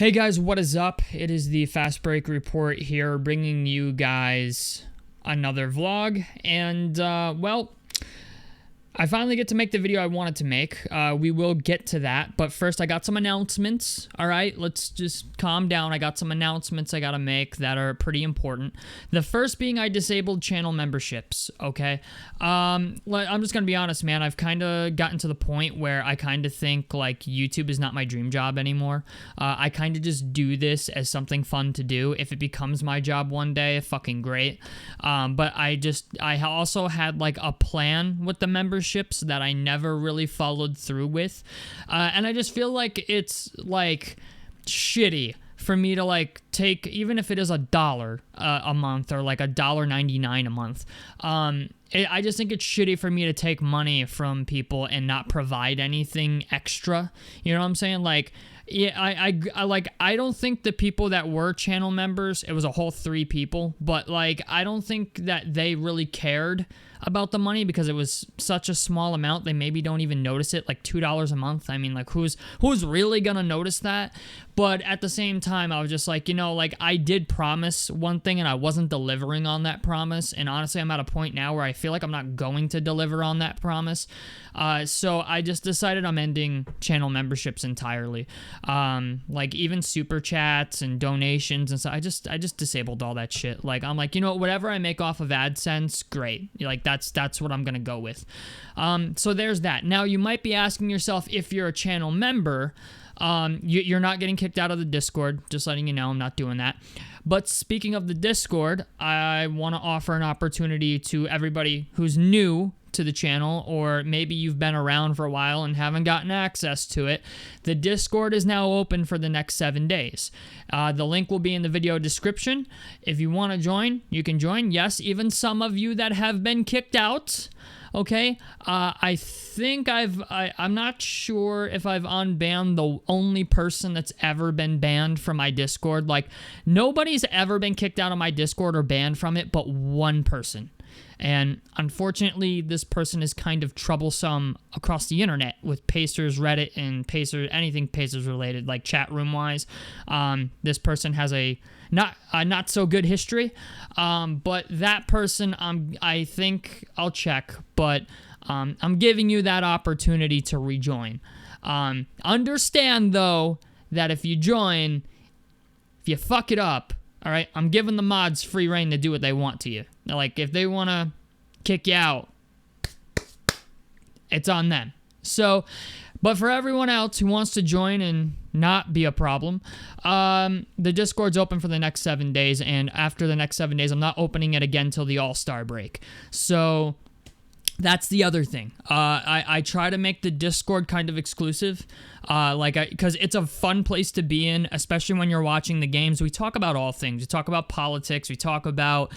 Hey guys, what is up? It is the Fast Break Report here, bringing you guys another vlog, and well, I finally get to make the video I wanted to make. We will get to that, but first I got some announcements. All right, let's just calm down. I got some announcements I gotta make that are pretty important. The first being I disabled channel memberships, okay? I'm just gonna be honest, man. I've kind of gotten to the point where I kind of think like YouTube is not my dream job anymore. I kind of just do this as something fun to do. If it becomes my job one day, fucking great. But I also had like a plan with the membership that I never really followed through with, and I just feel like it's like shitty for me to like take, even if it is $1 a month or like $1.99 a month. I just think it's shitty for me to take money from people and not provide anything extra. You know what I'm saying? Like, yeah, I don't think the people that were channel members, it was a whole 3 people, but like I don't think that they really cared about the money because it was such a small amount. They maybe don't even notice it, like $2 a month. I mean, like who's really gonna notice that? But at the same time, I was just like, you know, like I did promise one thing and I wasn't delivering on that promise. And honestly, I'm at a point now where I feel like I'm not going to deliver on that promise. So I just decided I'm ending channel memberships entirely. Like even super chats and donations and stuff. I just disabled all that shit. Like I'm like, you know, whatever I make off of AdSense, great. Like that's what I'm gonna go with. So there's that. Now you might be asking yourself, if you're a channel member, you're not getting kicked out of the Discord. Just letting you know, I'm not doing that. But speaking of the Discord, I want to offer an opportunity to everybody who's new to the channel, or maybe you've been around for a while and haven't gotten access to it. The Discord is now open for the next 7 days. The link will be in the video description. If you want to join, you can join. Yes, even some of you that have been kicked out. Okay, I think I'm not sure if I've unbanned the only person that's ever been banned from my Discord. Like, nobody's ever been kicked out of my Discord or banned from it but one person. And unfortunately, this person is kind of troublesome across the internet with Pacers, Reddit, and Pacers, anything Pacers related, like chat room wise. This person has a not so good history, but that person, I think I'll check, but I'm giving you that opportunity to rejoin. Understand though that if you join, if you fuck it up, all right, I'm giving the mods free reign to do what they want to you. Like, if they want to kick you out, it's on them. So, but for everyone else who wants to join and not be a problem, the Discord's open for the next 7 days, and after the next 7 days, I'm not opening it again till the All-Star break. So that's the other thing. I try to make the Discord kind of exclusive, because it's a fun place to be in, especially when you're watching the games. We talk about all things. We talk about politics. We talk about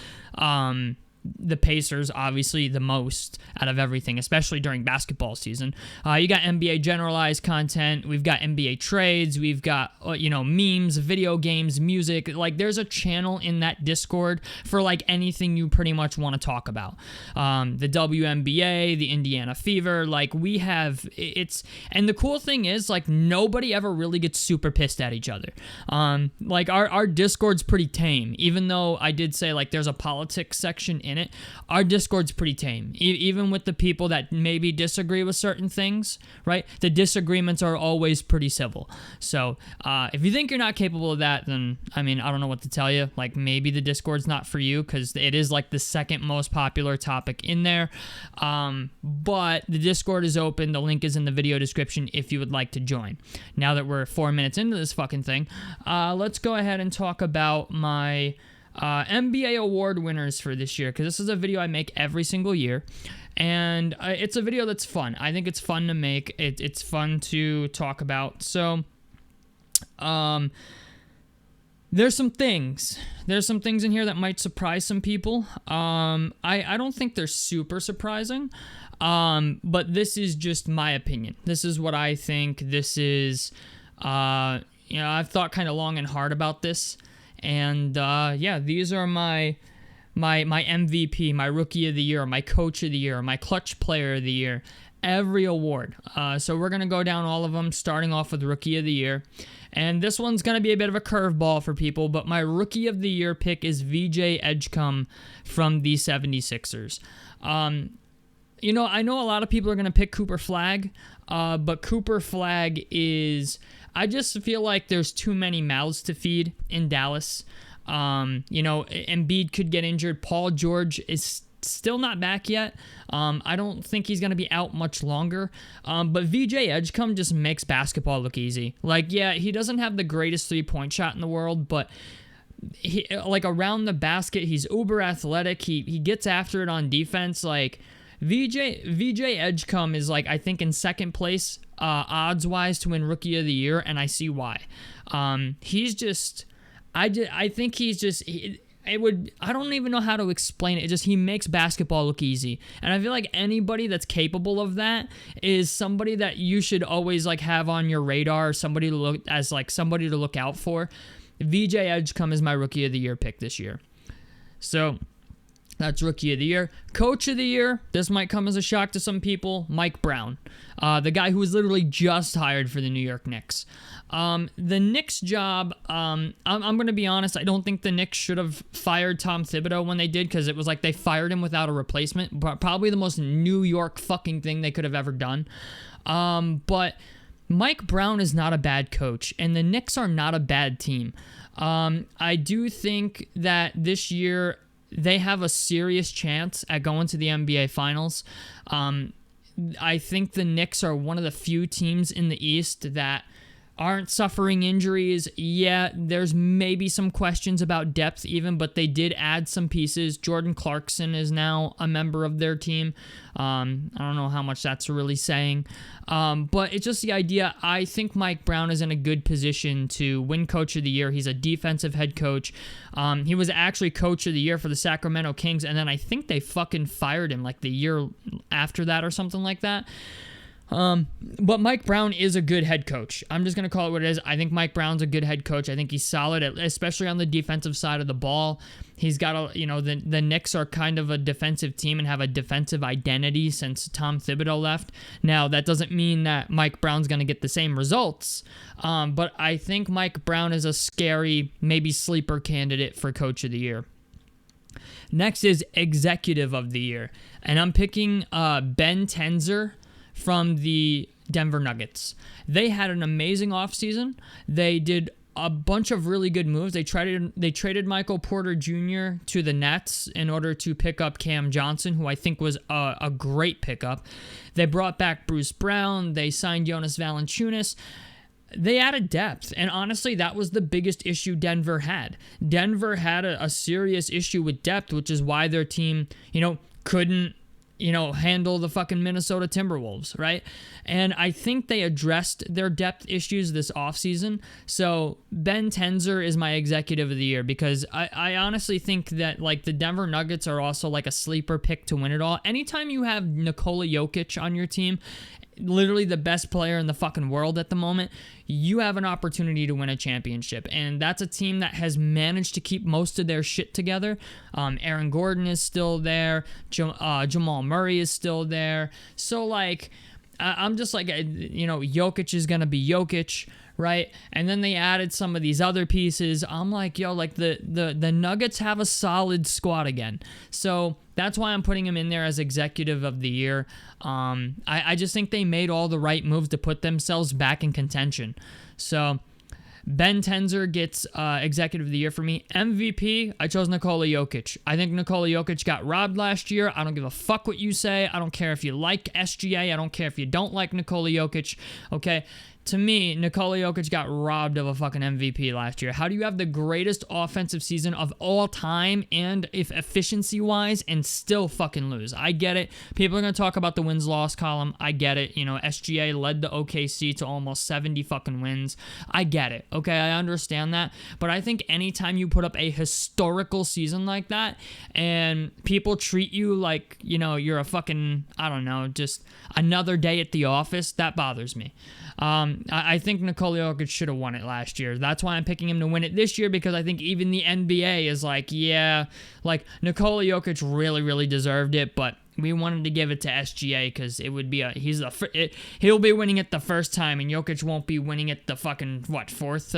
the Pacers, obviously the most out of everything, especially during basketball season. You got NBA generalized content. We've got NBA trades. We've got, memes, video games, music. Like, there's a channel in that Discord for, like, anything you pretty much want to talk about. The WNBA, the Indiana Fever, like, we have, and the cool thing is, like, nobody ever really gets super pissed at each other. Like, our Discord's pretty tame, even though I did say, like, there's a politics section in it. Our Discord's pretty tame, even with the people that maybe disagree with certain things, right? The disagreements are always pretty civil. So if you think you're not capable of that, then I mean, I don't know what to tell you. Like, maybe the Discord's not for you, because it is like the second most popular topic in there. But the Discord is open. The link is in the video description if you would like to join. Now that we're 4 minutes into this fucking thing, let's go ahead and talk about my NBA award winners for this year, because this is a video I make every single year, and it's a video that's fun. I think it's fun to make. It's fun to talk about. So there's some things in here that might surprise some people. I don't think they're super surprising, but this is just my opinion. This is what I think. This is I've thought kind of long and hard about this. And yeah, these are my MVP, my Rookie of the Year, my Coach of the Year, my Clutch Player of the Year, every award. So we're going to go down all of them, starting off with Rookie of the Year. And this one's going to be a bit of a curveball for people, but my Rookie of the Year pick is VJ Edgecombe from the 76ers. You know, I know a lot of people are going to pick Cooper Flagg, but Cooper Flagg is... I just feel like there's too many mouths to feed in Dallas. You know, Embiid could get injured. Paul George is still not back yet. I don't think he's going to be out much longer. But VJ Edgecombe just makes basketball look easy. Like, yeah, he doesn't have the greatest three-point shot in the world, but he, like, around the basket, he's uber athletic. He gets after it on defense. Like, VJ Edgecombe is, like, I think in second place odds-wise to win Rookie of the Year, and I see why. He's just... I think he's just... I don't even know how to explain it. It just, he makes basketball look easy. And I feel like anybody that's capable of that is somebody that you should always, like, have on your radar, somebody to look out for. VJ Edgecombe is my Rookie of the Year pick this year. So... that's Rookie of the Year. Coach of the Year, this might come as a shock to some people, Mike Brown. The guy who was literally just hired for the New York Knicks. The Knicks job, I'm going to be honest, I don't think the Knicks should have fired Tom Thibodeau when they did, because it was like they fired him without a replacement. Probably the most New York fucking thing they could have ever done. But Mike Brown is not a bad coach, and the Knicks are not a bad team. I do think that this year... they have a serious chance at going to the NBA Finals. I think the Knicks are one of the few teams in the East that aren't suffering injuries. Yeah, there's maybe some questions about depth even, but they did add some pieces. Jordan Clarkson is now a member of their team. I don't know how much that's really saying. But it's just the idea. I think Mike Brown is in a good position to win Coach of the Year. He's a defensive head coach. He was actually Coach of the Year for the Sacramento Kings, and then I think they fucking fired him like the year after that or something like that. But Mike Brown is a good head coach. I'm just going to call it what it is. I think Mike Brown's a good head coach. I think he's solid, especially on the defensive side of the ball. He's got the Knicks are kind of a defensive team and have a defensive identity since Tom Thibodeau left. Now, that doesn't mean that Mike Brown's going to get the same results. But I think Mike Brown is a scary, maybe sleeper candidate for Coach of the Year. Next is Executive of the Year. And I'm picking Ben Tenzer from the Denver Nuggets. They had an amazing offseason. They did a bunch of really good moves. They traded Michael Porter Jr. to the Nets in order to pick up Cam Johnson, who I think was a great pickup. They brought back Bruce Brown. They signed Jonas Valanciunas. They added depth, and honestly, that was the biggest issue Denver had. Denver had a serious issue with depth, which is why their team, couldn't handle the fucking Minnesota Timberwolves, right? And I think they addressed their depth issues this offseason. So Ben Tenzer is my Executive of the Year because I honestly think that, like, the Denver Nuggets are also like a sleeper pick to win it all. Anytime you have Nikola Jokic on your team, literally the best player in the fucking world at the moment, you have an opportunity to win a championship. And that's a team that has managed to keep most of their shit together. Aaron Gordon is still there. Jamal Murray is still there. So, like, I'm just like, Jokic is going to be Jokic, right? And then they added some of these other pieces. I'm like, the Nuggets have a solid squad again. So that's why I'm putting him in there as Executive of the Year. I just think they made all the right moves to put themselves back in contention. So Ben Tenzer gets Executive of the Year for me. MVP, I chose Nikola Jokic. I think Nikola Jokic got robbed last year. I don't give a fuck what you say. I don't care if you like SGA. I don't care if you don't like Nikola Jokic. Okay? To me, Nikola Jokic got robbed of a fucking MVP last year. How do you have the greatest offensive season of all time and if efficiency-wise and still fucking lose? I get it. People are going to talk about the wins-loss column. I get it. SGA led the OKC to almost 70 fucking wins. I get it. Okay, I understand that. But I think anytime you put up a historical season like that and people treat you like, you're a fucking, I don't know, just another day at the office, that bothers me. I think Nikola Jokic should have won it last year. That's why I'm picking him to win it this year, because I think even the NBA is like, yeah, like Nikola Jokic really, really deserved it, but we wanted to give it to SGA because it would be he'll be winning it the first time, and Jokic won't be winning it the fucking fourth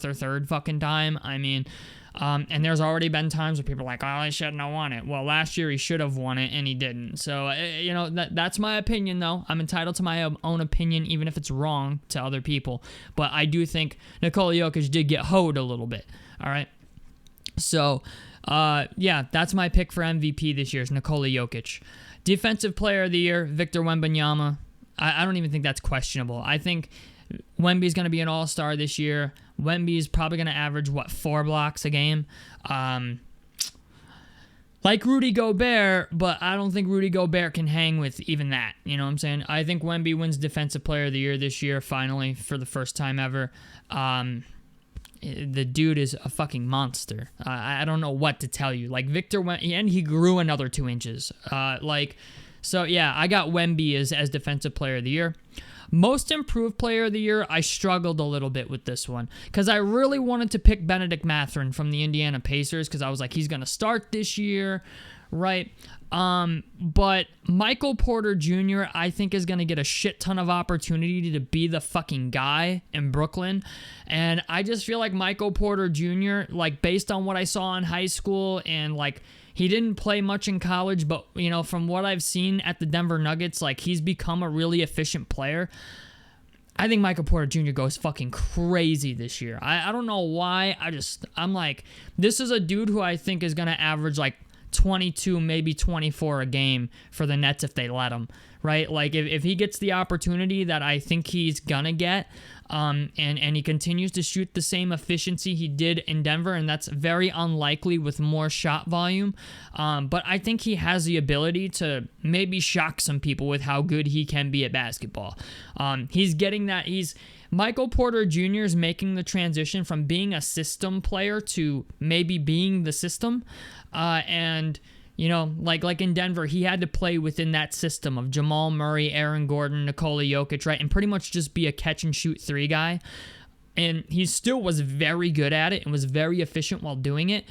or third fucking time. I mean, and there's already been times where people are like, oh, he shouldn't have won it. Well, last year he should have won it, and he didn't. So, you know, that's my opinion, though. I'm entitled to my own opinion, even if it's wrong to other people. But I do think Nikola Jokic did get hoed a little bit, all right? So, yeah, that's my pick for MVP this year is Nikola Jokic. Defensive Player of the Year, Victor Wembanyama. I don't even think that's questionable. I think Wemby's going to be an all-star this year. Wemby's probably going to average, 4 blocks a game? Like Rudy Gobert, but I don't think Rudy Gobert can hang with even that. You know what I'm saying? I think Wemby wins Defensive Player of the Year this year, finally, for the first time ever. The dude is a fucking monster. I don't know what to tell you. Like, Victor Wemby, and he grew another 2 inches. So, yeah, I got Wemby as Defensive Player of the Year. Most Improved Player of the Year, I struggled a little bit with this one because I really wanted to pick Benedict Mathurin from the Indiana Pacers because I was like, he's going to start this year, right? But Michael Porter Jr., I think, is going to get a shit ton of opportunity to be the fucking guy in Brooklyn. And I just feel like Michael Porter Jr., like, based on what I saw in high school and, like, he didn't play much in college, but, you know, from what I've seen at the Denver Nuggets, like, he's become a really efficient player. I think Michael Porter Jr. goes fucking crazy this year. I don't know why. I'm like, this is a dude who I think is going to average, like, 22, maybe 24 a game for the Nets if they let him, right? Like, if he gets the opportunity that I think he's gonna get, and he continues to shoot the same efficiency he did in Denver, and that's very unlikely with more shot volume, but I think he has the ability to maybe shock some people with how good he can be at basketball. He's getting that. Michael Porter Jr. is making the transition from being a system player to maybe being the system. And, you know, like in Denver, he had to play within that system of Jamal Murray, Aaron Gordon, Nikola Jokic, right? And pretty much just be a catch-and-shoot 3 guy. And he still was very good at it and was very efficient while doing it.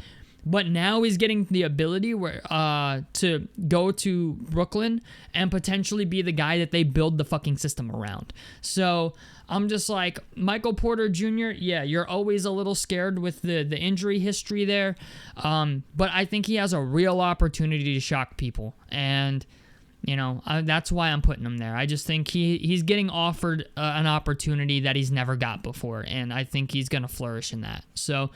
But now he's getting the ability to go to Brooklyn and potentially be the guy that they build the fucking system around. So I'm just like, Michael Porter Jr., yeah, you're always a little scared with the injury history there. But I think he has a real opportunity to shock people. And, you know, that's why I'm putting him there. I just think he's getting offered an opportunity that he's never got before. And I think he's going to flourish in that. So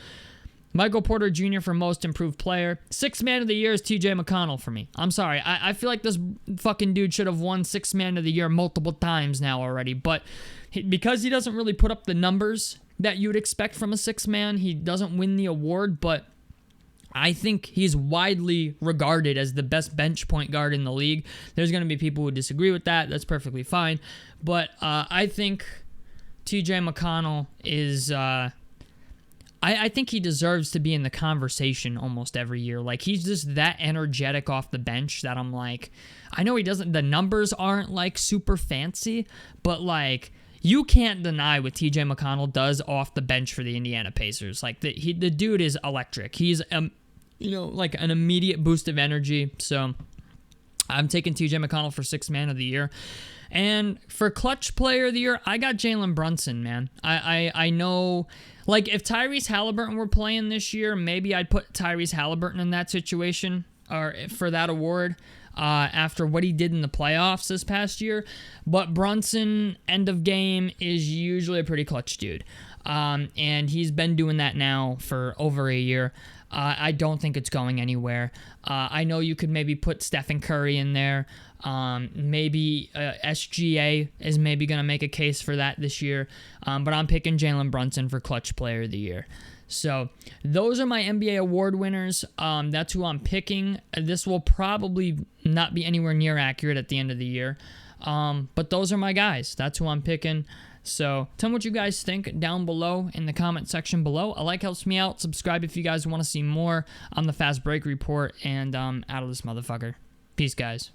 Michael Porter Jr. for Most Improved Player. Sixth Man of the Year is TJ McConnell for me. I'm sorry. I feel like this fucking dude should have won Sixth Man of the Year multiple times now already. But because he doesn't really put up the numbers that you would expect from a sixth man, he doesn't win the award. But I think he's widely regarded as the best bench point guard in the league. There's going to be people who disagree with that. That's perfectly fine. But I think TJ McConnell is... I think he deserves to be in the conversation almost every year. Like, he's just that energetic off the bench that I'm like, I know he doesn't, the numbers aren't like super fancy, but like, you can't deny what TJ McConnell does off the bench for the Indiana Pacers. Like, the dude is electric. He's, like an immediate boost of energy. So I'm taking TJ McConnell for Sixth Man of the Year. And for Clutch Player of the Year, I got Jalen Brunson, man. I know, like, if Tyrese Halliburton were playing this year, maybe I'd put Tyrese Halliburton in that situation or for that award after what he did in the playoffs this past year. But Brunson, end of game, is usually a pretty clutch dude. And he's been doing that now for over a year. I don't think it's going anywhere. I know you could maybe put Stephen Curry in there. Maybe SGA is maybe going to make a case for that this year. But I'm picking Jalen Brunson for Clutch Player of the Year. So those are my NBA award winners. That's who I'm picking. This will probably not be anywhere near accurate at the end of the year. But those are my guys. That's who I'm picking. So tell me what you guys think down below in the comment section below. A like helps me out. Subscribe if you guys want to see more on the Fast Break Report. And out of this motherfucker. Peace, guys.